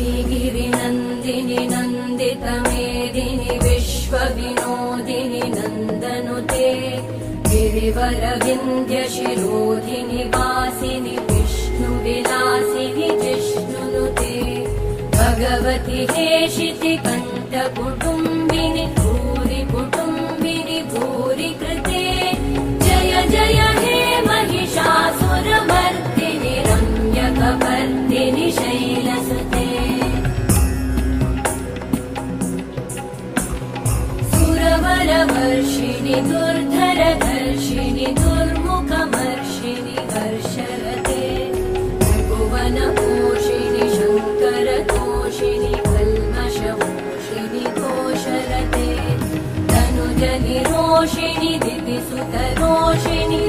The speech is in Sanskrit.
श्रीगिरिनन्दिनि नन्दितमेदिनि विश्वविनोदिनि नन्दनुते गिरिवरविन्ध्यशिरोधिनि वासिनि विष्णुविलासिनि जिष्णुनुते भगवति हेशितिकण्ठकुटुम्बिनि भूरि कुटुम्बिनि भूरि कृते जय जय हे महिषासुरमर्दिनि रम्यकपर्दिनि शैलसुते सुरवरवर्षिणि दुर्धरधर्षिणि दुर्मुखमर्षिणि हर्षरते भुवनपोषिणि शङ्करतोषिणि कल्मषमोषिणि घोषरते तनुजनिरोषिणि दितिसुतरोषिणि